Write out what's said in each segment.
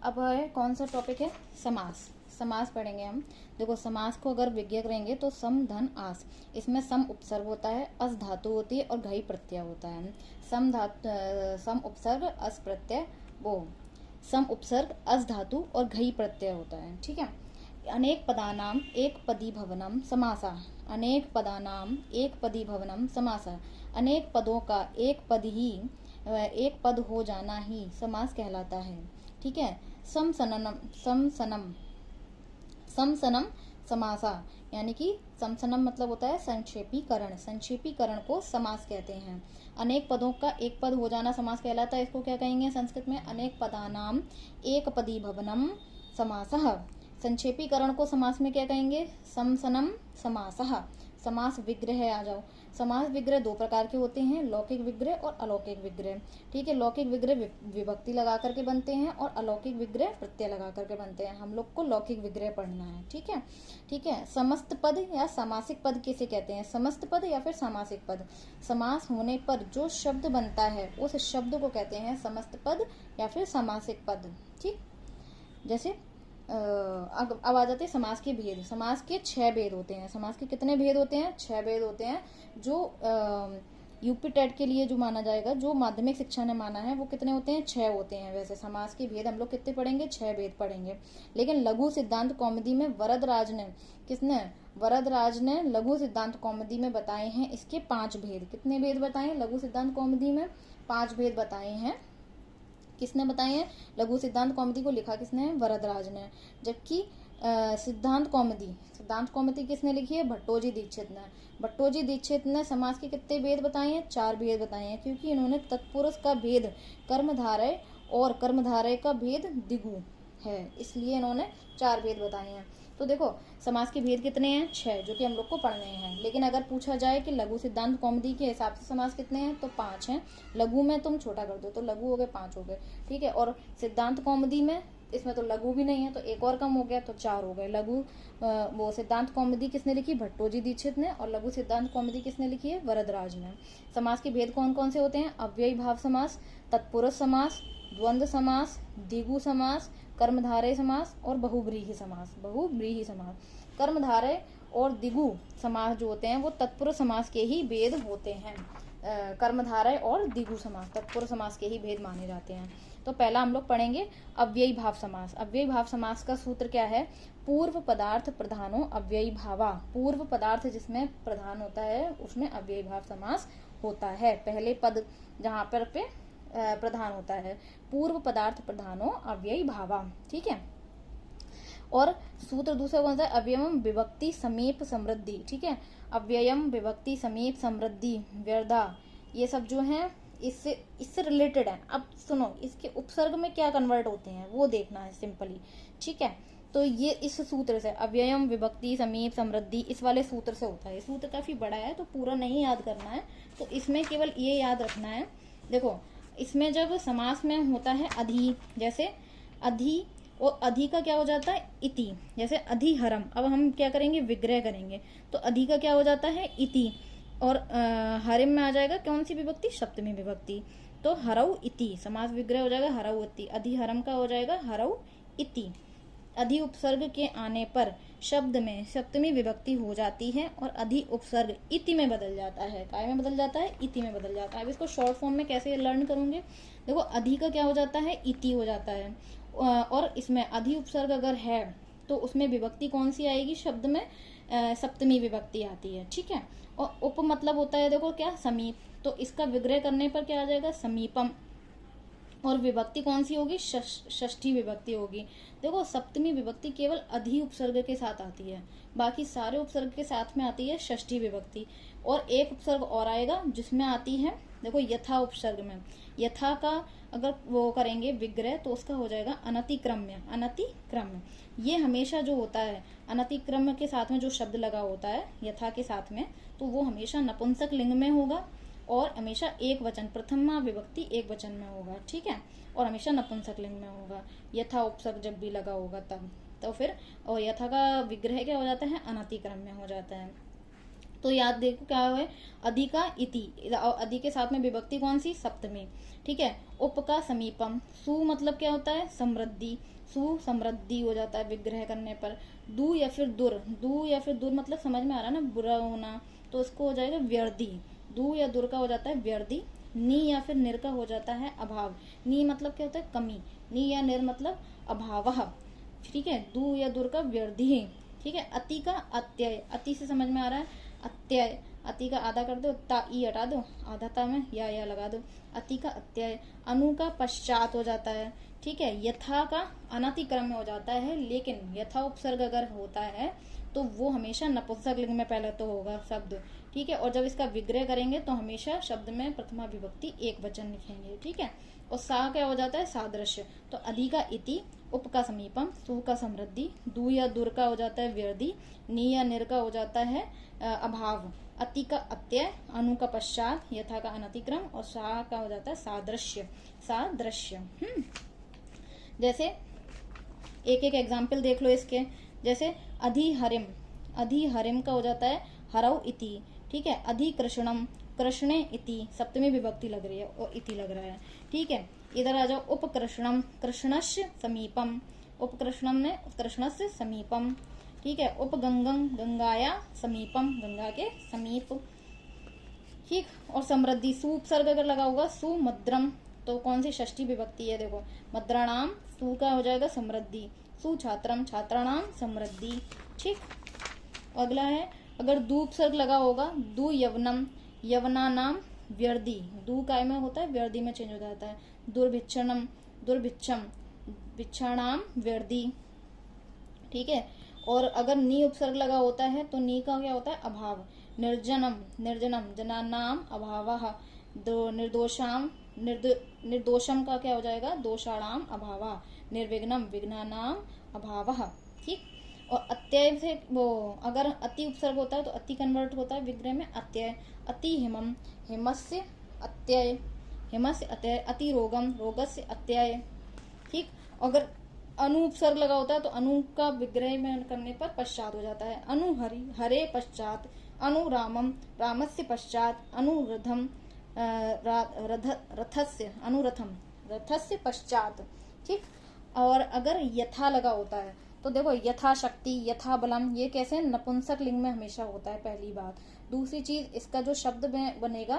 अब है कौन सा टॉपिक है, समास। समास पढ़ेंगे हम। देखो समास को अगर विज्ञा करेंगे तो सम धन आस, इसमें सम उपसर्ग होता है, अस धातु होती है और घई प्रत्यय होता है। सम उपसर्ग अस प्रत्यय वो सम उपसर्ग अस धातु और घई प्रत्यय होता है। ठीक है। अनेक पदानाम एक पदी भवनम समासा, अनेक पदानाम एक पदी भवनम समासा, अनेक पदों का एक पद हो जाना ही समास कहलाता है। ठीक है। समसनम समासा, यानी कि समसनम मतलब होता है संक्षेपीकरण, संक्षेपीकरण को समास कहते हैं। अनेक पदों का एक पद हो जाना समास कहलाता है। इसको क्या कहेंगे संस्कृत में, अनेक पदानाम एक पदी भवनम समासः। संक्षेपीकरण को समास में क्या कहेंगे, समसनम समासः। समास विग्रह आ जाओ। समास विग्रह दो प्रकार के होते हैं, लौकिक विग्रह और अलौकिक विग्रह। ठीक है। लौकिक विग्रह विभक्ति लगा करके बनते हैं और अलौकिक विग्रह प्रत्यय लगा करके बनते हैं। हम लोग को लौकिक विग्रह पढ़ना है। ठीक है। ठीक है। समस्त पद या सामासिक पद किसे कहते हैं, समस्त पद या फिर सामासिक पद। समास होने पर जो शब्द बनता है उस शब्द को कहते हैं समस्त पद या फिर सामासिक पद। ठीक। जैसे अब आ जाते हैं समास के भेद। समास के 6 भेद होते हैं। समास के कितने भेद होते हैं, 6 भेद होते हैं। जो यूपी टेट के लिए जो माना जाएगा, जो माध्यमिक शिक्षा ने माना है, वो कितने होते हैं, 6 होते हैं। वैसे समास के भेद हम लोग कितने पढ़ेंगे, 6 भेद पढ़ेंगे। लेकिन लघु सिद्धांत कौमुदी में वरदराज ने लघु सिद्धांत कौमुदी में बताए हैं इसके 5 भेद। कितने भेद बताए लघु सिद्धांत कौमुदी में, 5 भेद बताए हैं। किसने बताए हैं, लघु सिद्धांत कौमुदी को लिखा किसने है, वरदराज ने। जबकि सिद्धांत कौमुदी किसने लिखी है, भट्टोजी दीक्षित ने। भट्टोजी दीक्षित ने समास के कितने भेद बताए हैं, 4 भेद बताए हैं, क्योंकि इन्होंने तत्पुरुष का भेद कर्मधारय और कर्मधारय का भेद दिगु है, इसलिए इन्होंने 4 भेद बताए हैं। तो देखो समास के भेद कितने हैं, 6, जो कि हम लोग को पढ़ने हैं। लेकिन अगर पूछा जाए कि लघु सिद्धांत कौमुदी के हिसाब से समास कितने हैं, तो 5 हैं। लघु में तुम छोटा कर दो तो लघु हो गए, 5 हो गए। ठीक है। और सिद्धांत कौमुदी में, इसमें तो लघु भी नहीं है तो एक और कम हो गया, तो 4 हो गए। लघु वो सिद्धांत कौमुदी किसने लिखी, भट्टोजी दीक्षित ने। और लघु सिद्धांत कौमुदी किसने लिखी है, वरदराज ने। समास के भेद कौन कौन से होते हैं, अव्ययी भाव समास, तत्पुरुष समास, द्वंद्व समास, द्विगु समास, कर्मधारय समास और बहुव्रीहि समास। कर्मधारय और द्विगु समास जो होते हैं वो तत्पुरुष समास के ही भेद होते हैं। कर्मधारय और द्विगु समास तत्पुरुष समास के ही भेद माने जाते हैं। तो पहला हम लोग पढ़ेंगे अव्ययी भाव समास। अव्ययी भाव समास का सूत्र क्या है, पूर्व पदार्थ प्रधानो अव्ययी भावा। पूर्व पदार्थ जिसमें प्रधान होता है उसमें अव्ययी भाव समास होता है। पहले पद जहाँ पर पे प्रधान होता है, पूर्व पदार्थ प्रधानो अव्ययी भावा। ठीक है। और सूत्र दूसरा कौन सा है, अव्ययम विभक्ति समीप समृद्धि। ठीक है। अव्ययम विभक्ति समीप समृद्धि व्यर्धा, ये सब जो है इससे रिलेटेड है। अब सुनो, इसके उपसर्ग में क्या कन्वर्ट होते हैं वो देखना है सिंपली। ठीक है। तो ये इस सूत्र से अव्ययम विभक्ति समीप समृद्धि, इस वाले सूत्र से होता है। ये सूत्र काफी बड़ा है तो पूरा नहीं याद करना है, तो इसमें केवल ये याद रखना है। देखो इसमें जब समास में होता है अधि, जैसे अधि, और अधि का क्या हो जाता है, इति। जैसे अधिहरम, अब हम क्या करेंगे, विग्रह करेंगे, तो अधि का क्या हो जाता है, इति। और हरिम में आ जाएगा कौन सी विभक्ति, सप्तमी विभक्ति, तो हरऊ इति, समास विग्रह हो जाएगा हरऊ इति। अधिहरम का हो जाएगा हरऊ इति। अधि उपसर्ग के आने पर शब्द में सप्तमी विभक्ति हो जाती है और अधि उपसर्ग इति में बदल जाता है। काय में बदल जाता है, इति में बदल जाता है। अब इसको शॉर्ट फॉर्म में कैसे लर्न करोगे, देखो अधि का क्या हो जाता है, इति हो जाता है। और इसमें अधि उपसर्ग अगर है तो उसमें विभक्ति कौन सी आएगी, शब्द में सप्तमी विभक्ति आती है। ठीक है। और उप मतलब होता है देखो क्या, समीप, तो इसका विग्रह करने पर क्या आ जाएगा, समीपम। और विभक्ति कौन सी होगी, षष्ठी विभक्ति होगी। देखो सप्तमी विभक्ति केवल अधि उपसर्ग के साथ आती है, बाकी सारे उपसर्ग के साथ में आती है षष्ठी विभक्ति। और एक उपसर्ग और आएगा जिसमें आती है, देखो यथा उपसर्ग में, यथा का अगर वो करेंगे विग्रह तो उसका हो जाएगा अनतिक्रम्य। अनतिक्रम्य ये हमेशा जो होता है, अनतिक्रम्य के साथ में जो शब्द लगा होता है यथा के साथ में, तो वो हमेशा नपुंसक लिंग में होगा और हमेशा एक वचन, प्रथमा विभक्ति एक वचन में होगा। ठीक है। और हमेशा नपुंसक लिंग में होगा, यथा उपसर्ग जब भी लगा होगा तब। तो फिर और यथा का विग्रह क्या हो जाता है, अनतिक्रम्य हो जाता है। तो याद देखो क्या है, अधि का इति, अधि के साथ में विभक्ति कौन सी, सप्तमी। ठीक है। उप का समीपम, सु मतलब क्या होता है, समृद्धि, सु समृद्धि हो जाता है विग्रह करने पर। दू या फिर दुर, दू या फिर दुर मतलब समझ में आ रहा है ना, बुरा होना, तो उसको हो जाएगा व्यर्दी। दू या दुर का हो जाता है व्यर्दी। नी या फिर निर का हो जाता है अभाव। नी मतलब क्या होता है, कमी। नी या निर मतलब अभाव। ठीक है। दू या दुर का व्यर्दी। ठीक है। अति का अत्यय, अति से समझ में आ रहा है, अत्यय, अति का आधा कर दो, ता ई हटा दो, आधा ता में या लगा दो, अति का अत्यय। अनु का पश्चात हो जाता है। ठीक है। यथा का अनतिक्रम में हो जाता है, लेकिन यथा उपसर्ग अगर होता है तो वो हमेशा नपुंसक लिंग में पहले तो होगा शब्द। ठीक है। और जब इसका विग्रह करेंगे तो हमेशा शब्द में प्रथमा विभक्ति एक वचन लिखेंगे। ठीक है। और सा क्या हो जाता है, सादृश्य। तो अधि का इति, उप का समीपम, सु का समृद्धि, दू या दुर का हो जाता है व्यर्दी, नी या निर का हो जाता है अभाव, अति का अत्यय, अनु का पश्चात, यथा का अनतिक्रम, और सा का हो जाता है सादृश्य, सादृश्य। जैसे एक एक एग्जाम्पल देख लो इसके। जैसे अधिहरिम, अधिहरिम का हो जाता है हरौ इति। ठीक है। अधिकृष्णम, कृष्णे इति, सप्तमी विभक्ति लग रही है और इति लग रहा है। ठीक है। इधर आ जाओ, उपकृष्णम, कृष्णस्य समीपम, उपकृष्णम ने कृष्णस्य समीपम। ठीक है। उपगंगम, गंगाया समीपम, गंगा के समीप। ठीक। और समृद्धि, सु उपसर्ग अगर लगा होगा, सुमद्रम, तो कौन सी षष्ठी विभक्ति है, देखो, मद्राणाम, सु का हो जाएगा समृद्धि, सुछात्रम, छात्राणाम समृद्धि। ठीक। अगला है, अगर दू उपसर्ग लगा होगा, दू यवनम, यवनानाम व्यर्दी, दू काय में होता है, व्यर्दी में चेंज हो जाता है। दुर्भिक्षणम, दुर्भिक्षम, भिक्षाणाम व्यर्दी। ठीक है। और अगर नी उपसर्ग लगा होता है तो नी का क्या होता है, अभाव। निर्जनम, निर्जनम, जनानाम अभावः। निर्दोषाम, निर्दोषम का क्या हो जाएगा, दोषाणाम अभावः। निर्विघ्नम, विघ्नानाम अभावः। ठीक। और अत्यय से वो अगर अति उपसर्ग होता है तो अति कन्वर्ट होता है विग्रह में अत्यय। अति हिमम, हिमस्य अत्यय, हिमस्य अत्यय। अति रोगम, रोगस्य अत्यय। ठीक। अगर अनु उपसर्ग लगा होता है तो अनु का विग्रह में करने पर पश्चात हो जाता है। अनु हरि, हरे पश्चात। अनु रामम, रामस्य पश्चात। अनुरथम, रथस्य, अनुरथम, रथस्य पश्चात। ठीक। और अगर यथा लगा होता है तो देखो, यथाशक्ति, यथा बलम, ये कैसे नपुंसक लिंग में हमेशा होता है, पहली बात। दूसरी चीज, इसका जो शब्द में बनेगा,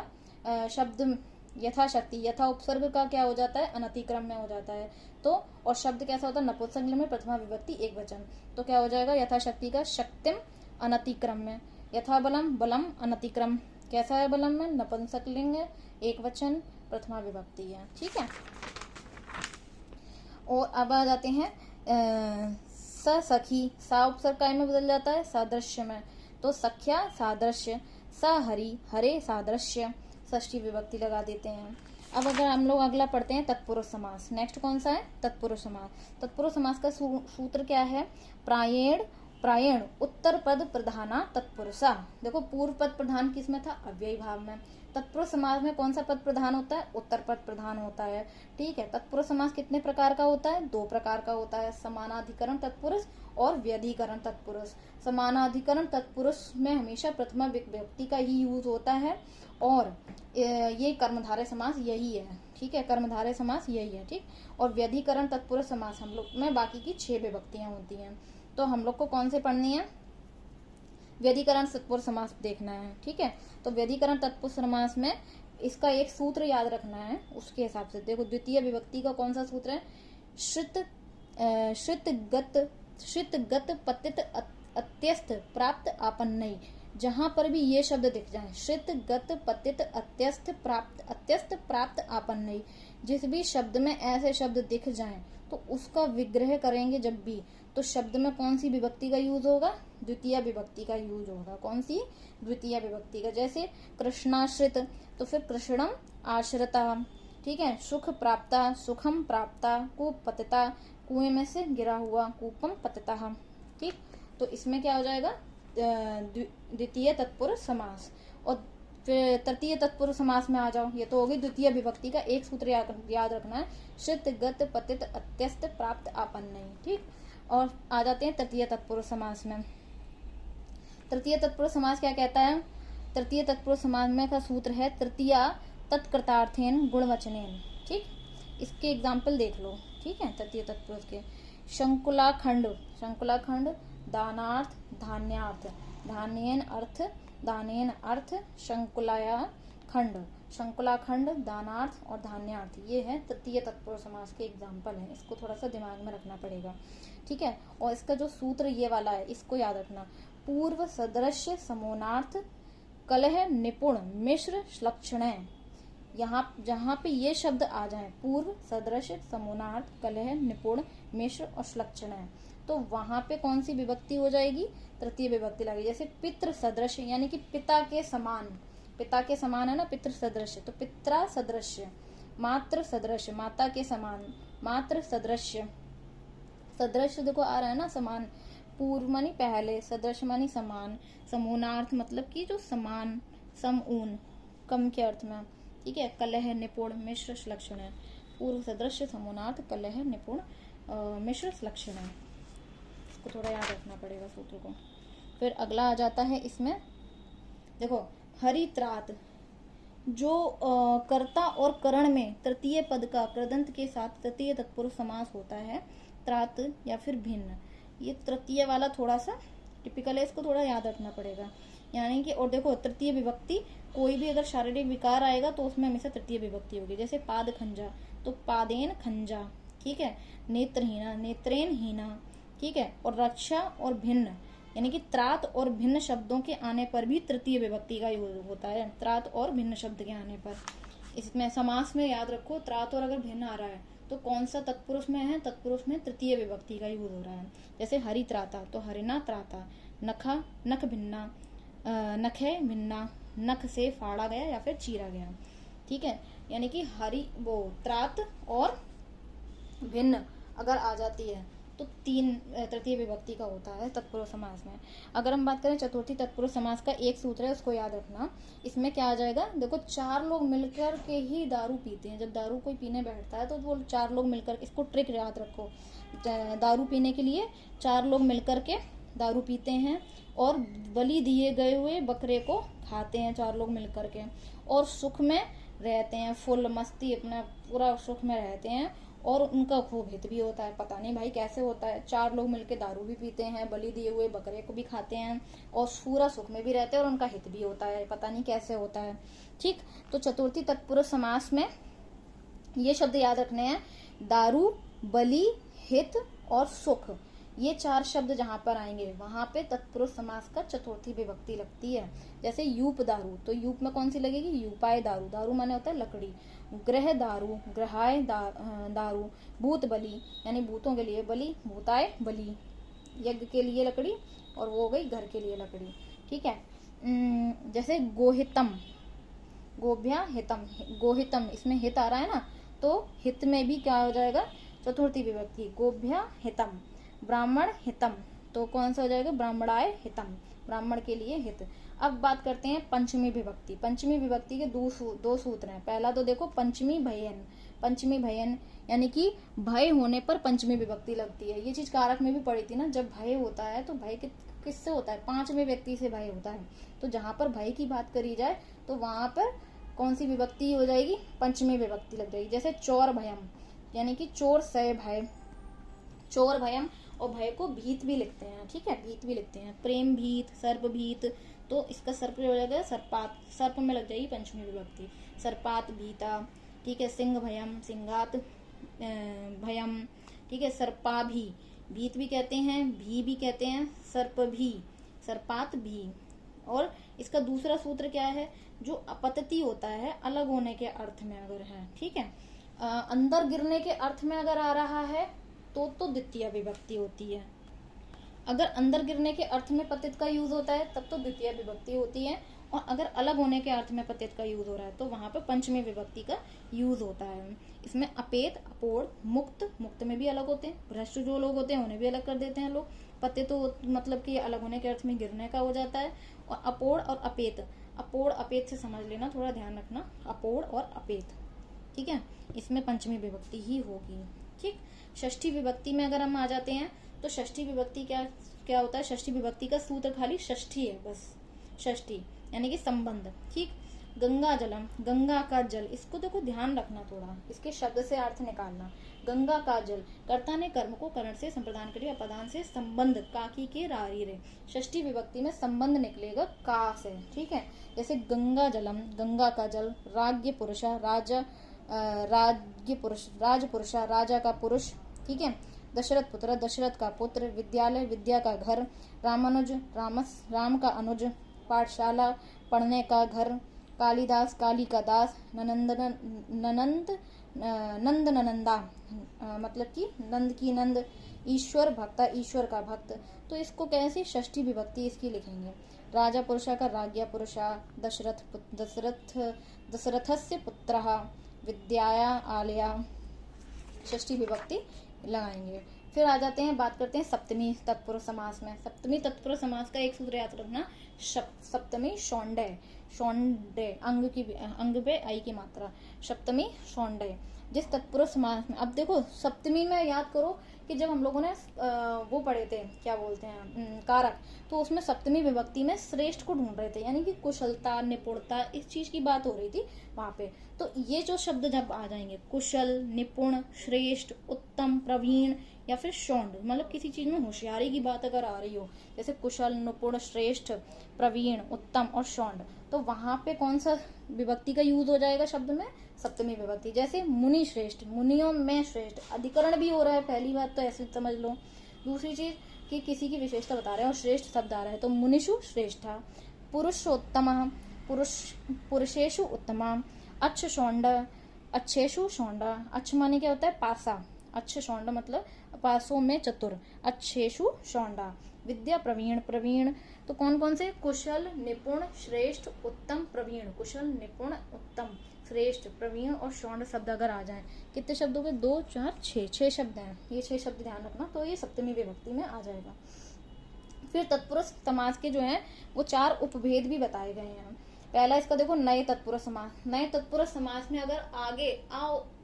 शब्द यथाशक्ति, यथा उपसर्ग का क्या हो जाता है, अनतिक्रम में हो जाता है। तो और शब्द कैसा होता है, नपुंसक लिंग में प्रथमा विभक्ति एक वचन। तो क्या हो जाएगा, यथाशक्ति का शक्तिम अनतिक्रम में, यथा बलम, बलम अनतिक्रम। कैसा है बलम में, नपुंसक लिंग है, एक वचन, प्रथमा विभक्ति है। ठीक है। और अब आ जाते हैं सखी, सा उपसर्ग काय में बदल जाता है, सादृश्य में। तो सख्या सादृश्य, हरि, हरे सादृश्य, षष्ठी विभक्ति लगा देते हैं। अब अगर हम लोग अगला पढ़ते हैं तत्पुरुष समास। नेक्स्ट कौन सा है, तत्पुरुष समास। तत्पुरुष समास का सूत्र क्या है, प्रायेण, प्रायेण उत्तर पद प्रधाना तत्पुरुषा। देखो, पूर्व पद प्रधान किस में था, अव्ययी भाव में। तत्पुरुष समास में कौन सा पद प्रधान होता है, उत्तर पद प्रधान होता है। ठीक है। तत्पुरुष समास कितने प्रकार का होता है, दो प्रकार का होता है, समानाधिकरण तत्पुरुष और व्यधिकरण तत्पुरुष। समानाधिकरण तत्पुरुष में हमेशा प्रथमा विभक्ति का ही यूज होता है, और ये कर्मधारय समास यही है। ठीक है। कर्मधारय समास यही है। ठीक। और व्यधिकरण तत्पुरुष समास हम लोग में बाकी की 6 विभक्तियां होती हैं। तो हम लोग को कौन से पढ़नी है, व्यधिकरण तत्पुरुष समास देखना है। ठीक है। तो व्यधिकरण तत्पुरुष समास में इसका एक सूत्र याद रखना है, उसके हिसाब से देखो, द्वितीय विभक्ति का कौन सा सूत्र है, श्रितगत पतित अत्यस्त प्राप्त आपन्नई। जहां पर भी ये शब्द दिख जाए, श्रितगत पतित अत्यस्त प्राप्त आपन्नई, जिस भी शब्द में ऐसे शब्द दिख जाएं तो उसका विग्रह करेंगे जब भी, तो शब्द में कौन सी विभक्ति का यूज होगा, द्वितीय विभक्ति का यूज होगा। कौन सी, द्वितीय विभक्ति का। जैसे कृष्णाश्रित, तो फिर कृष्णम आश्रिता। ठीक है। सुख प्राप्ता, सुखम प्राप्ता। कूप पतिता, कुएं में से गिरा हुआ, कूपम पतिता। ठीक। तो इसमें क्या हो जाएगा, द्वितीय तत्पुरुष समास। और फिर तृतीय तत्पुरुष समास में आ जाओ, ये तो होगी द्वितीय विभक्ति का एक सूत्र याद रखना है, श्रित गत पतित अत्यस्त प्राप्त आपन्नई। ठीक। और आ जाते हैं तृतीय तत्पुरुष समास में। तृतीय तत्पुरुष समास क्या कहता है? तृतीय तत्पुरुष समास में का सूत्र है तृतीया तत्कृतार्थेन गुणवचनेन। ठीक, इसके एग्जाम्पल देख लो। ठीक है, तृतीय तत्पुरुष के शंकुलाखंड, शंकुलाखंड दानार्थ धान्यार्थ, धान्येन अर्थ, दानेन अर्थ, शंकुलाया खंड, शंकुलाखंड दानार्थ और धान्यार्थ, ये है तृतीय तत्पुरुष समास के एग्जाम्पल है। इसको थोड़ा सा दिमाग में रखना पड़ेगा। ठीक है, और इसका जो सूत्र ये वाला है इसको याद रखना। पूर्व सदृश समोनार्थ कलह निपुण मिश्र श्लक्षण। यहाँ जहाँ पे ये शब्द आ जाए, पूर्व सदृश समोनार्थ कलह निपुण मिश्र और श्लक्षण, तो वहां पे कौन सी विभक्ति हो जाएगी? तृतीय विभक्ति लगेगी। जैसे पितृ सदृश यानी कि पिता के समान, पिता के समान है ना पितृ सदृश, तो पित्रा सदृश, मातृ सदृश माता के समान, मातृ सदृश, सदृश देखो आ रहा है ना समान, पूर्व मानी पहले, सदृश मानी समान, समूनार्थ मतलब कि जो समान, समऊन कम के अर्थ में। ठीक है, कलह निपुण मिश्र श्लक्षण है, पूर्व सदृश समूनार्थ कलह निपुण मिश्र श्लक्षण है। इसको थोड़ा याद रखना पड़ेगा सूत्र को। फिर अगला आ जाता है इसमें, देखो हरित्रात, जो कर्ता और करण में तृतीय पद का कृदंत के साथ तृतीय तत्पुरुष समास होता है, त्रात या फिर भिन्न, ये तृतीय वाला थोड़ा सा टिपिकल है, इसको थोड़ा याद रखना पड़ेगा। यानी कि और देखो तृतीय विभक्ति कोई भी अगर शारीरिक विकार आएगा तो उसमें हमेशा तृतीय विभक्ति होगी। जैसे पाद खंजा तो पादेन खंजा। ठीक है, नेत्रहीना नेत्रेन हीना। ठीक है, और रक्षा और भिन्न यानी कि त्रात और भिन्न शब्दों के आने पर भी तृतीय विभक्ति का यूज होता है, त्रात और भिन्न शब्द के आने पर। इसमें समास में याद रखो त्रात और अगर भिन्न आ रहा है तो कौन सा तत्पुरुष में है? तत्पुरुष में तृतीय विभक्ति का यूज हो रहा है। जैसे हरि त्राता तो हरिना त्राता, नखा नख भिन्ना, नखे भिन्ना, नख से फाड़ा गया या फिर चीरा गया। ठीक है, यानी कि हरि वो त्रात और भिन्न अगर आ जाती है तो तीन तृतीय विभक्ति का होता है तत्पुरुष समास में। अगर हम बात करें चतुर्थी तत्पुरुष समास का, एक सूत्र है उसको याद रखना। इसमें क्या आ जाएगा? देखो चार लोग मिलकर के ही दारू पीते हैं। जब दारू कोई पीने बैठता है तो वो चार लोग मिलकर, इसको ट्रिक याद रखो, दारू पीने के लिए चार लोग मिलकर के दारू पीते हैं और बलि दिए गए हुए बकरे को खाते हैं चार लोग मिलकर के, और सुख में रहते हैं, फुल मस्ती अपना पूरा सुख में रहते हैं, और उनका खूब हित भी होता है। पता नहीं भाई कैसे होता है, चार लोग मिलके दारू भी पीते हैं, बलि दिए हुए बकरे को भी खाते हैं और पूरा सुख में भी रहते हैं और उनका हित भी होता है, पता नहीं कैसे होता है। ठीक, तो चतुर्थी तत्पुरुष समास में ये शब्द याद रखने हैं, दारू, बलि, हित और सुख, ये चार शब्द जहां पर आएंगे वहां पे तत्पुरुष समास का चतुर्थी विभक्ति लगती है। जैसे यूप दारू, तो यूप में कौन सी लगेगी? यूपाय दारू, दारू माने होता है लकड़ी। ग्रह दारू, ग्रहाय दारू, भूत बलि यानी भूतों के लिए बलि, भूताय बलि यज्ञ के लिए लकड़ी, और वो हो गई घर के लिए लकड़ी। ठीक है, जैसे गोहितम, गोभ्या हितम, गोहितम इसमें हित आ रहा है ना, तो हित में भी क्या हो जाएगा? चतुर्थी विभक्ति, गोभ्या हितम। ब्राह्मण हितम तो कौन सा हो जाएगा? ब्राह्मणाय हितम, ब्राह्मण के लिए हित। अब बात करते हैं पंचमी विभक्ति। पंचमी विभक्ति के दो सूत्र हैं। पहला तो देखो पंचमी भयन, पंचमी भयन यानी कि भय होने पर पंचमी विभक्ति लगती है। ये चीज कारक में भी पढ़ी थी ना, जब भय होता है तो भय किससे होता है? पांचवें व्यक्ति से भय होता है। तो जहां पर भय की बात करी जाए तो वहां पर कौन सी विभक्ति हो जाएगी? पंचमी विभक्ति लग जाएगी। जैसे चोर भयम यानी कि चोर से भय, चोर भयम, और भय को भीत भी लिखते हैं। ठीक है, भीत भी लिखते हैं। प्रेम भीत, सर्प भीत, तो इसका सर्प हो जाएगा सर्पात, सर्प में लग जाएगी पंचमी विभक्ति, सर्पात भीता। ठीक है, सिंह भयम, सिंगात भयम। ठीक है, सर्पा भी, भीत भी कहते हैं, भी कहते हैं, सर्प भी, सर्पात भी। और इसका दूसरा सूत्र क्या है? जो अपतति होता है अलग होने के अर्थ में अगर है, ठीक है, अंदर गिरने के अर्थ में अगर आ रहा है तो द्वितीय विभक्ति होती है। अगर अंदर गिरने के अर्थ में पतित का यूज होता है तब तो द्वितीय विभक्ति होती है, और अगर अलग होने के अर्थ में पतित का यूज हो रहा है तो वहां पर पंचमी विभक्ति का यूज होता है। इसमें अपेत, अपोड़, मुक्त, मुक्त में भी अलग होते हैं, भ्रष्ट जो लोग होते हैं उन्हें भी अलग कर देते हैं लोग। पतित तो मतलब कि अलग होने के अर्थ में गिरने का हो जाता है। और अपोड़ और अपेत, अपोड़ अपेत से समझ लेना, थोड़ा ध्यान रखना, अपोड़ और अपेत। ठीक है, इसमें पंचमी विभक्ति ही होगी। ठीक, षष्ठी विभक्ति में अगर हम आ जाते हैं तो षष्ठी विभक्ति क्या क्या होता है, षष्ठी विभक्ति का सूत्र खाली षष्ठी है, बस षष्ठी यानी कि संबंध। ठीक। गंगा जलम, गंगा का जल, इसको देखो ध्यान रखना थोड़ा, इसके शब्द से अर्थ निकालना। गंगा का जल, कर्ता ने कर्म को करण से संप्रदान के लिए अपदान से संबंध, काकी के रारी रे, षष्ठी विभक्ति में संबंध निकलेगा का से। ठीक है। जैसे गंगा जलम, गंगा का जल, राज्य पुरुषा, राजा राज्य पुरुष, राज पुरुषा, राजा का पुरुष। ठीक है। दशरथ पुत्र, दशरथ का पुत्र, विद्यालय, विद्या का घर, रामानुज, राम का अनुज, पाठशाला, पढ़ने का घर, कालिदास, काली का दास, नंद नंदा, मतलब कि नंद की नंद, ईश्वर भक्ता, ईश्वर का भक्त। तो इसको कैसे षष्ठी विभक्ति इसकी लिखेंगे। राजा पुरुषा का राज्ञा पुरुषा, दशरथस्य पुत्रः, विद्याया आलया, षष्ठी विभक्ति लगाएंगे। फिर आ जाते हैं, बात करते हैं सप्तमी तत्पुरुष समास में। सप्तमी तत्पुरुष समास का एक सूत्र याद रखना, सप्तमी शौंडय, शौंडय अंग पे आई की मात्रा, सप्तमी शौंडय। जिस तत्पुरुष समास में, अब देखो सप्तमी में याद करो कि जब हम लोगों ने वो पढ़े थे, क्या बोलते हैं, कारक, तो उसमें सप्तमी विभक्ति में श्रेष्ठ को ढूंढ रहे थे, यानी कि कुशलता, निपुणता, इस चीज की बात हो रही थी वहां पे। तो ये जो शब्द जब आ जाएंगे, कुशल, निपुण, श्रेष्ठ, उत्तम, प्रवीण या फिर शौंड, मतलब किसी चीज में होशियारी की बात अगर आ रही हो, जैसे कुशल, निपुण, श्रेष्ठ, प्रवीण, उत्तम और शौंड, तो वहां पे कौन सा विभक्ति का यूज हो जाएगा शब्द में, सप्तमी विभक्ति। जैसे मुनि श्रेष्ठ, मुनियों में श्रेष्ठ, अधिकरण भी हो रहा है, पहली बात तो ऐसे समझ लो। दूसरी चीज कि किसी की विशेषता बता रहे हैं और श्रेष्ठ शब्द आ रहा है, तो मुनिषु श्रेष्ठा, पुरुषोत्तम, पुरुषेषु उत्तमा, अच्छ शौंड, अच्छेषु शौंडा, अच्छ माने क्या होता है, पासा, अच्छ शौंड मतलब पासों में चतुर, अच्छेषु शौंडा, विद्या प्रवीण, प्रवीण तो कौन कौन से, कुशल, निपुण, श्रेष्ठ, उत्तम, प्रवीण, कुशल, निपुण, उत्तम, श्रेष्ठ, प्रवीण और शौंड शब्द अगर आ जाएं, कितने शब्दों के, 2 4 6 शब्द हैं, ये 6 शब्द ध्यान रखना, तो ये सप्तमी विभक्ति में आ जाएगा। फिर तत्पुरुष समास के जो है वो 4 उपभेद भी बताए गए हैं। पहला इसका देखो, नए तत्पुरुष समास। नए तत्पुरुष समास में अगर आगे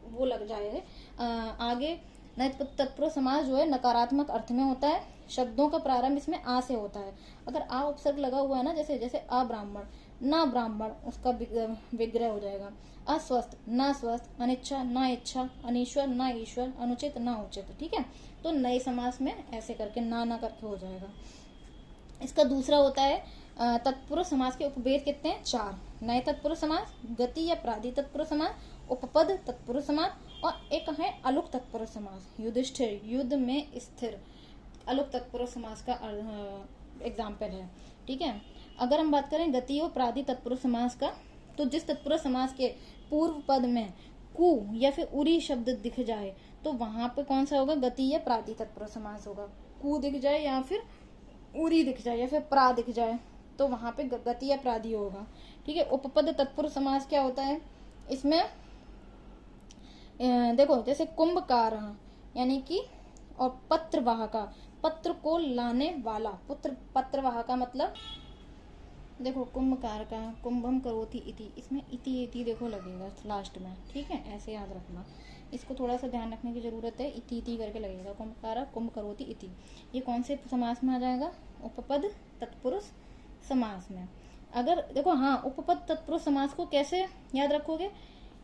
वो लग जाए, आगे नए तत्पुरुष समास जो है नकारात्मक अर्थ में होता है, शब्दों का प्रारंभ इसमें आ से होता है। अगर आ उपसर्ग लगा हुआ है ना, जैसे जैसे अब्राह्मण, न ब्राह्मण, उसका विग्रह हो जाएगा। अस्वस्थ, न स्वस्थ, अनिच्छा, न इच्छा, अनीश्वर, न ईश्वर, अनुचित, न उचित। ठीक है। तो नए समास में ऐसे करके ना करके हो जाएगा। इसका दूसरा होता है तत्पुरुष समास के उपभेद कितने हैं, 4। नए तत्पुरुष समास, गति या प्रादि तत्पुरुष समास, उपपद तत्पुरुष समास और एक है अलुक तत्पुरुष समास। युधिष्ठिर, युद्ध में स्थिर, अलुक तत्पुरुष समास का एग्जाम्पल है। ठीक है। अगर हम बात करें गति और प्रादि तत्पुरुष समास का, तो जिस तत्पुरुष समास के पूर्व पद में कु या फिर उरी शब्द दिख जाए, तो वहां पे कौन सा होगा, गति या प्रादि तत्पुरुष समास होगा। कु दिख जाए या फिर उरी दिख जाए या फिर प्रा दिख जाए, तो वहां पे गति या प्रादि होगा। ठीक है। उपपद तत्पुरुष समास क्या होता है, इसमें देखो जैसे कुंभकार यानी कि, और पत्रवाहका, पत्र को लाने वाला, पत्रवाहका मतलब देखो कुंभकार का, कुंभम करोति इति, इसमें इति इति देखो लगेगा लास्ट में। ठीक है। ऐसे याद रखना, इसको थोड़ा सा ध्यान रखने की जरूरत है, इति इति करके लगेगा, कुंभकारा, कुंभ करोति इति। ये कौन से समास में आ जाएगा, उपपद तत्पुरुष समास में। अगर देखो, हाँ, उपपद तत्पुरुष समास को कैसे याद रखोगे,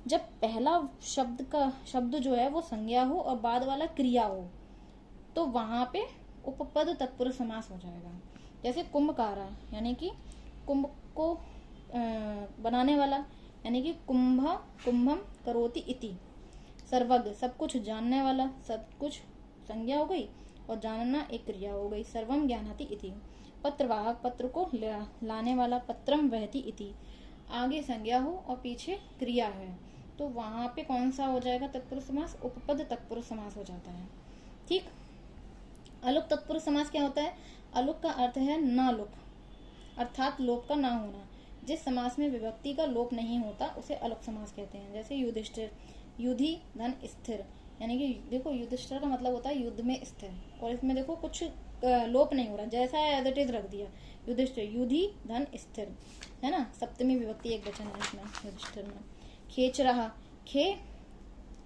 जब पहला शब्द जो है वो संज्ञा हो और बाद वाला क्रिया हो, तो वहां पे उपपद तत्पुरुष समास हो जाएगा। जैसे कुंभकारा यानी कि कुंभ को बनाने वाला, यानी कि कुंभम करोति इति। सर्वज्ञ, सब कुछ जानने वाला, सब कुछ संज्ञा हो गई और जानना एक क्रिया हो गई, सर्वम ज्ञानाति इति। पत्रवाहक, पत्र को लाने वाला, पत्रम वहति इति। आगे संज्ञा हो और पीछे क्रिया है, तो वहां पे कौन सा हो जाएगा तत्पुरुष समास, उपपद तत्पुरुष समास हो जाता है। ठीक। अलुक तत्पुरुष समास क्या होता है, अलुक का अर्थ है न लुक, अर्थात लोप का ना होना। जिस समास में विभक्ति का लोप नहीं होता उसे अलुक समास कहते हैं। जैसे युधिष्ठिर, युधि धन स्थिर, यानी कि देखो युधिष्ठिर का मतलब होता है युद्ध में स्थिर, और इसमें देखो कुछ लोप नहीं हो रहा, जैसा है एज इट इज रख दिया, युधिष्ठिर, युधि धन स्थिर, है ना, सप्तमी विभक्ति एक वचन है इसमें युधिष्ठिर में। खेच रहा, खे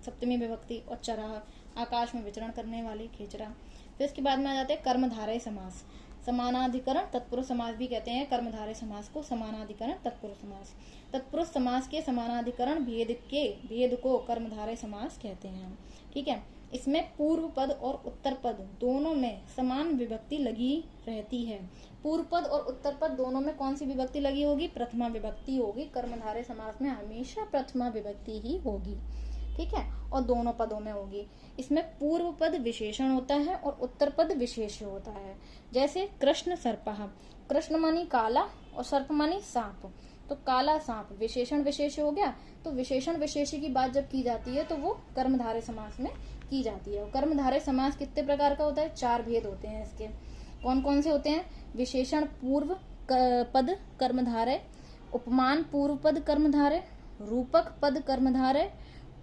सप्तमी विभक्ति और चरहा, आकाश में विचरण करने वाले, खेचरा। फिर इसके बाद में आ जाते हैं कर्मधारय समास। समानाधिकरण तत्पुरुष समास भी कहते हैं कर्मधारय समास को, समानाधिकरण तत्पुरुष समास। तत्पुरुष समास के समानाधिकरण भेद को कर्मधारय समास कहते हैं। ठीक है, इसमें पूर्व पद और उत्तर पद दोनों में समान विभक्ति लगी रहती है। पूर्व पद और उत्तर पद दोनों में कौन सी विभक्ति लगी होगी? प्रथमा विभक्ति होगी। कर्मधारय समास में हमेशा प्रथमा विभक्ति ही होगी। ठीक है, और दोनों पदों में होगी। इसमें पूर्व पद विशेषण होता है और उत्तर पद विशेष्य होता है। जैसे कृष्ण सर्पः, कृष्ण मानी काला और सर्प मानी सांप, तो काला सांप विशेषण विशेष्य हो गया। तो विशेषण विशेष्य की बात जब की जाती है तो वो कर्मधारय समास में की जाती है। और कर्मधारय समास कितने प्रकार का होता है? 4 भेद होते हैं इसके। कौन कौन से होते हैं? विशेषण पूर्व पद कर्मधारय, उपमान पूर्व पद कर्मधारय, रूपक पद कर्मधारय,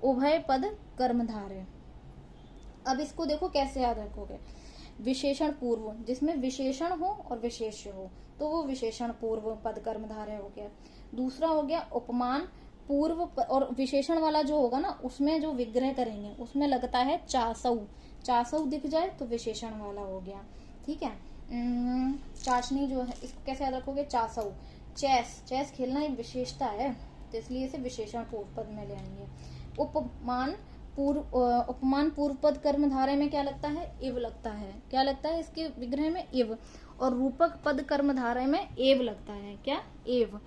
उभय पद कर्मधारय। अब इसको देखो कैसे याद रखोगे। विशेषण पूर्व, जिसमें विशेषण हो और विशेष्य हो, तो वो विशेषण पूर्व पद कर्मधारय हो गया। दूसरा हो गया उपमान पूर्व और विशेषण वाला जो होगा ना, उसमें जो विग्रह करेंगे उसमें लगता है चासौ, चासौ दिख जाए तो विशेषण वाला हो गया। ठीक है, चाशनी जो है इसको कैसे याद रखोगे? चासौ। चेस, चेस खेलना एक विशेषता है, तो इसलिए इसे विशेषण पूर्व पद में ले आएंगे। उपमान पूर्व पद कर्मधारय में क्या लगता है? इव लगता है। क्या लगता है इसके विग्रह में? इव। और रूपक पद कर्मधारय में एव लगता है। क्या? एव।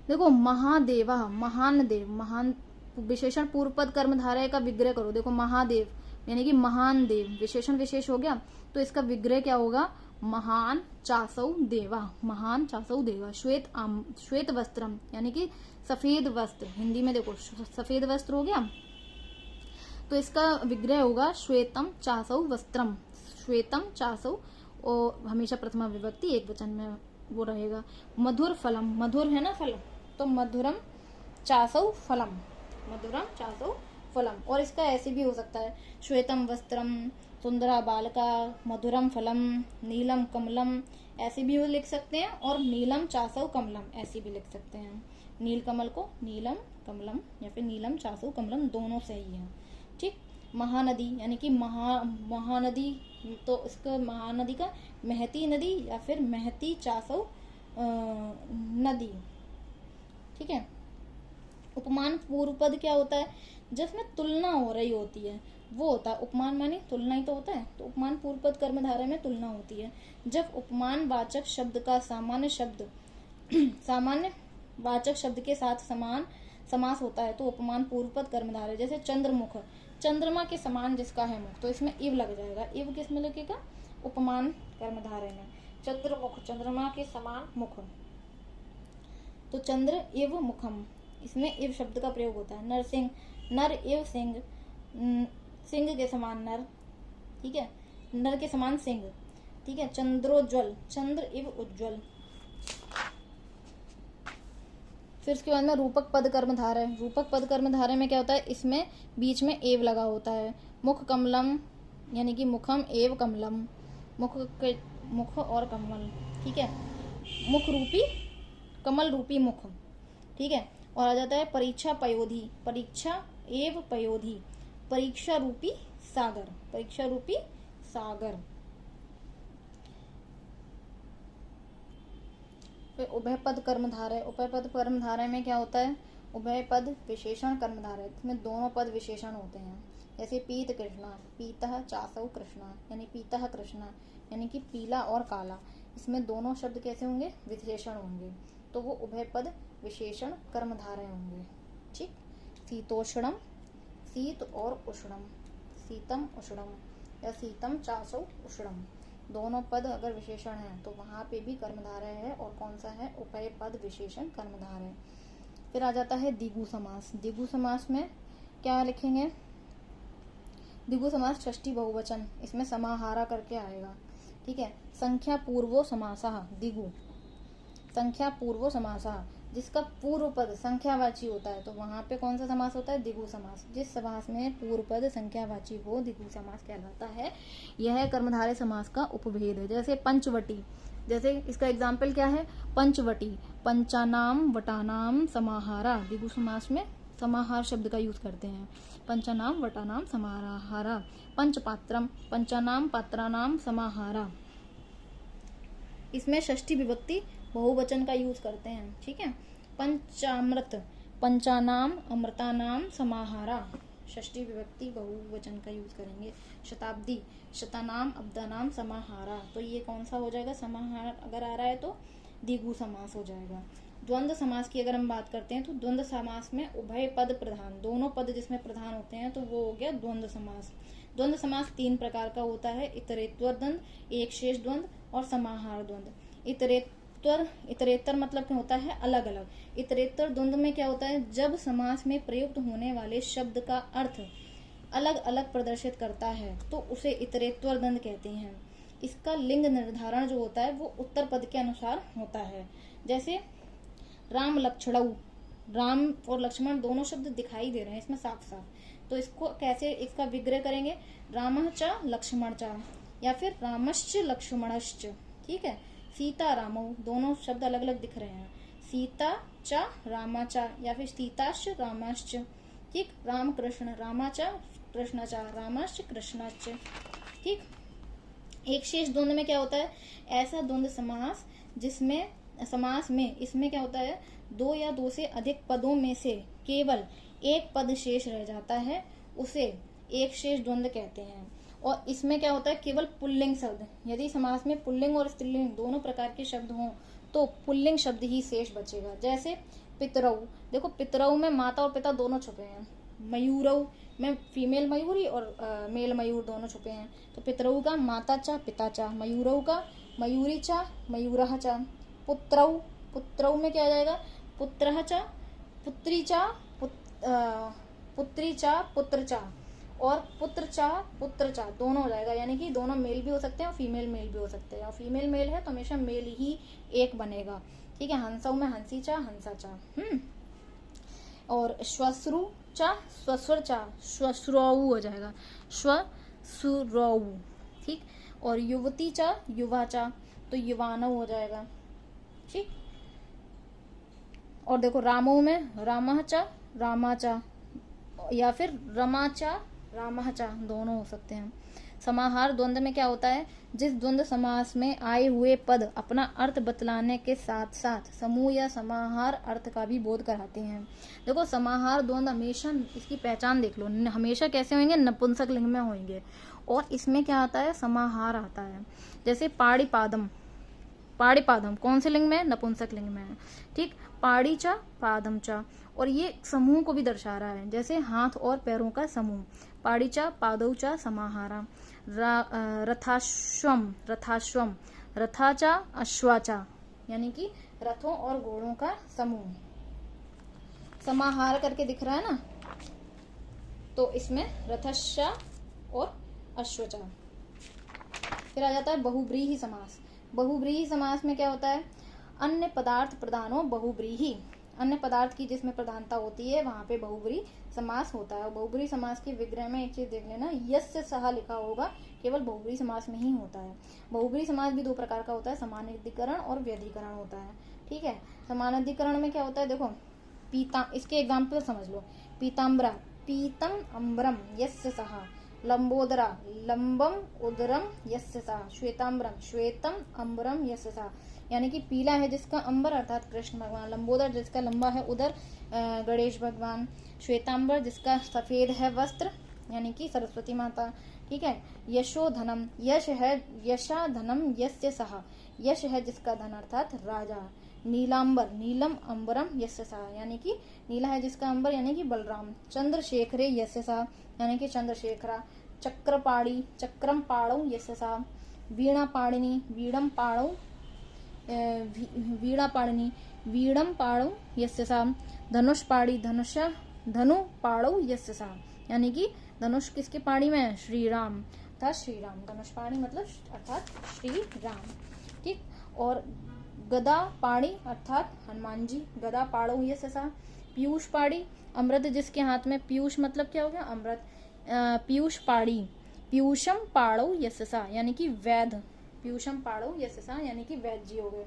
देखो महादेवा, महान देव, महान विशेषण पूर्व पद कर्मधारय का विग्रह करो। देखो महादेव यानी कि महान देव, विशेषण विशेष हो गया, तो इसका विग्रह क्या होगा? महान चासौ देवा, महान चासौ देवा। श्वेत वस्त्रम यानी कि सफेद वस्त्र, हिंदी में देखो सफेद वस्त्र हो गया, तो इसका विग्रह होगा श्वेतम चासौ वस्त्रम। श्वेतम चासौ, और हमेशा प्रथमा विभक्ति एक वचन में वो रहेगा। मधुर फलम, मधुर है ना फलम, तो मधुरम चासौ फलम, मधुरम चासौ फलम। और इसका ऐसे भी हो सकता है श्वेतम वस्त्रम, सुंदरा बालका, मधुरम फलम, नीलम कमलम, ऐसे भी वो लिख सकते हैं। और नीलम चासौ कमलम ऐसे भी लिख सकते हैं। नील कमल को नीलम कमलम या फिर नीलम चासौ कमलम दोनों सही है। ठीक, महानदी यानी कि महानदी, तो इसका महानदी का महती नदी या फिर महती चासौ नदी। ठीक है, उपमान पूर्व पद क्या होता है? जिसमें तुलना हो रही होती है वो होता है उपमान, माने तुलना ही तो होता है। तो उपमान पूर्व पद कर्मधारय में तुलना होती है। जब उपमान वाचक शब्द का सामान्य शब्द सामान्य वाचक शब्द के साथ समान समास होता है तो उपमान पूर्व पद कर्मधारय। जैसे चंद्रमुख, चंद्रमा के समान जिसका है मुख, तो इसमें इव लग जाएगा। इव किस में लगेगा? उपमान कर्मधारय में। चंद्रमुख, चंद्रमा के समान मुख, तो चंद्र इव मुखम, इसमें इव शब्द का प्रयोग होता है। नरसिंह, नर इव सिंह, सिंह के समान नर। ठीक है, नर के समान सिंह। ठीक है, चंद्रोज्वल, चंद्र इव उज्ज्वल। फिर उसके बाद में रूपक पद कर्मधारय। रूपक पद कर्मधारय में क्या होता है? इसमें बीच में एव लगा होता है। मुख कमलम यानी कि मुखम एव कमलम, मुख और कमल। ठीक है, मुख रूपी कमल रूपी मुख। ठीक है, और आ जाता है परीक्षा पयोधी, परीक्षा एव पयोधी, परीक्षा रूपी सागर, परीक्षा रूपी सागर। फिर उभय पद कर्मधारय। उभय पद कर्मधारय में क्या होता है? उभय पद विशेषण कर्मधारय, इसमें दोनों पद विशेषण होते हैं। जैसे पीत कृष्णा, पीतः चासौ कृष्णा यानी पीतः कृष्णा यानी कि पीला और काला, इसमें दोनों शब्द कैसे होंगे? विशेषण होंगे, तो वो उभय पद विशेषण कर्मधारय होंगे। ठीक, शीतोष्णम, शीत और उष्णम, शीतम उष्णम या शीतम चासौ उष्णम, दोनों पद अगर विशेषण है तो वहां पे भी कर्मधारय है। और कौन सा है? उभय पद विशेषण कर्मधारय। फिर आ जाता है द्विगु समास। द्विगु समास में क्या लिखेंगे? द्विगु समास षष्ठी बहुवचन, इसमें समाहारा करके आएगा। ठीक है, संख्या पूर्वो समासः द्विगु, संख्या पूर्वो समासः, जिसका पूर्व पद संख्यावाची होता है तो वहां पे कौन सा समास होता है? द्विगु समास। जिस समास में पूर्व पद संख्यावाची हो द्विगु समास कहलाता है। यह कर्मधारय समास का उपभेद है। जैसे पंचवटी, जैसे इसका एग्जाम्पल क्या है? पंचवटी, पंचानाम वटानाम समाहारा, द्विगु समास में समाहार शब्द का यूज करते हैं। पंचानाम वटानाम समाहारा, पंचपात्रम पंचानाम पात्रानाम समाहारा, इसमें षष्ठी विभक्ति बहुवचन का यूज करते हैं। ठीक है। पंचामृत पंचानाम अमृतानाम समाहारा, षष्ठी विभक्ति बहुवचन का यूज करेंगे। शताब्दी शतानाम अब्दानाम समाहारा, तो ये कौन सा हो जाएगा? समाहार अगर आ रहा है तो द्विगु समास हो जाएगा। द्वंद्व समास की अगर हम बात करते हैं तो द्वंद्व समास में उभय पद प्रधान, दोनों पद जिसमें प्रधान होते हैं तो वो हो गया द्वंद्व समास। द्वंद्व समास 3 प्रकार का होता है, इतरेत्तर द्वंद्व, एक शेष द्वंद्व और समाहार द्वंद्व। इतरेत्तर मतलब क्या होता है? अलग अलग। इतरेत्तर द्वंद्व में क्या होता है? जब समास में प्रयुक्त होने वाले शब्द का अर्थ अलग अलग प्रदर्शित करता है तो उसे इतरेत्तर द्वंद्व कहते हैं। इसका लिंग निर्धारण जो होता है वो उत्तर पद के अनुसार होता है। जैसे राम लक्ष्मणऊ, राम और लक्ष्मण दोनों शब्द दिखाई दे रहे हैं इसमें साफ साफ, तो इसको कैसे इसका विग्रह करेंगे? रामः च लक्ष्मण च, या फिर रामश्च लक्ष्मणश्च। ठीक है। सीता रामऊ, दोनों शब्द अलग अलग दिख रहे हैं, सीता च रामा च, या फिर सीताश्च रामाश्च। ठीक। राम कृष्ण रामा च कृष्ण च, रामाश्च कृष्णश्च। ठीक। एक शेष द्वंद्व में क्या होता है? ऐसा द्वंद्व समास जिसमें समास में इसमें क्या होता है? 2 या 2 से अधिक पदों में से केवल एक पद शेष रह जाता है, उसे एक शेष द्वंद्व कहते हैं। और इसमें क्या होता है? केवल पुल्लिंग शब्द, यदि समास में पुल्लिंग और स्त्रीलिंग दोनों प्रकार के शब्द हों तो पुल्लिंग शब्द ही शेष बचेगा। जैसे पितरऊ, देखो पितरऊ में माता और पिता दोनों छुपे हैं, मयूरऊ में फीमेल मयूरी और मेल मयूर दोनों छुपे हैं, तो पितरऊ का माता चा पिता चा, मयूरऊ का मयूरी चा मयूरः चा। पुत्रऊ, पुत्रऊ में क्या आ जाएगा? पुत्रः चा पुत्री चा पुत्री चा पुत्र चा, और पुत्र चा पुत्र चा दोनों हो जाएगा, यानी कि दोनों मेल भी हो सकते हैं और फीमेल मेल भी हो सकते हैं, और फीमेल मेल है तो हमेशा मेल ही एक बनेगा। ठीक है। हंसऊ में हंसी चा हंसा चा। और श्वश्रु चा श्वश्वर चा, श्वश्रऊ हो जाएगा, श्वश्रऊ। ठीक। और युवती चा युवा चा, तो युवानव हो जाएगा। ठीक। और देखो रामऊ में रामः चा रामा चा, या फिर रमा चा रामः चा, दोनों हो सकते हैं। समाहार द्वंद्व में क्या होता है? जिस द्वंद्व समास में आए हुए पद अपना अर्थ बतलाने के साथ साथ समूह या समाहार अर्थ का भी बोध कराते हैं। देखो समाहार द्वंद्व हमेशा, इसकी पहचान देख लो, हमेशा कैसे होंगे? नपुंसक लिंग में होंगे। और इसमें क्या आता है? समाहार आता है। जैसे पाड़ीपादम, पाड़ीपादम कौन से लिंग में है? नपुंसक लिंग में है। ठीक। पाड़ी चा पादम चा, और ये समूह को भी दर्शा रहा है, जैसे हाथ और पैरों का समूह। पाड़ी चा पादौ चा समाहारा। रथाश्वम रथाश्वम, रथा चा अश्वा चा, यानी कि रथों और घोड़ों का समूह। समाहार करके दिख रहा है ना, तो इसमें रथश्चा और अश्वचा। फिर आ जाता है बहुव्रीहि समास। बहुव्रीहि समास में क्या होता है? अन्य पदार्थ प्रधानो बहुव्रीहि, अन्य पदार्थ की जिसमें प्रधानता होती है वहां पे बहुव्रीहि समास होता है। बहुव्रीहि समास के विग्रह में एक चीज देख लेना, यस्य सह लिखा होगा, केवल बहुव्रीहि समास में ही होता है। बहुव्रीहि समास भी 2 प्रकार का होता है, समानाधिकरण और व्यधिकरण होता है। ठीक है। समानाधिकरण में क्या होता है? देखो पीता, इसके एग्जाम्पल समझ लो। पीताम्बरा पीतम अम्बरम यस्य सह, लंबोदरा लंबम उदरम यस्य सह, श्वेताम्बरम श्वेतम अम्बरम यस्य सह, यानी कि पीला है जिसका अंबर अर्थात कृष्ण भगवान, लंबोदर जिसका लंबा है उदर गणेश भगवान, श्वेतांबर जिसका सफेद है वस्त्र यानी कि सरस्वती माता। ठीक है। यशोधनम, यश है यशा धनम यस्य सह, यश है जिसका धन अर्थात राजा। नीलांबर नीलम अंबरम यस्य सह, यानी कि नीला है जिसका अंबर यानी कि बलराम। चंद्रशेखरे यस्य सह, यानी कि चंद्रशेखरा। चक्रपाणी चक्रम पाणौ यस्य सह। वीणा पाणिनी वीणम पाणौ वीणा पाणिनी वीणम पाणौ यस्य सह। धनुष पाणी धनुष धनु पाणौ यस्य सह, यानी कि धनुष किसके पाणी में है? श्री राम, अर्थात श्री राम। धनुष पाणी मतलब अर्थात श्री राम। ठीक। और गदा पाणी अर्थात हनुमान जी, गदा पाणौ यस्य सह। पीयूष पाणी, अमृत जिसके हाथ में, पीयूष मतलब क्या हो गया? अमृत। पीयूष पाणी पीयूषम पाणौ यस्य सह, यानी कि वैध। पीयूषम पाणौ यस्य सह, यानी कि वैद्य जी हो गए।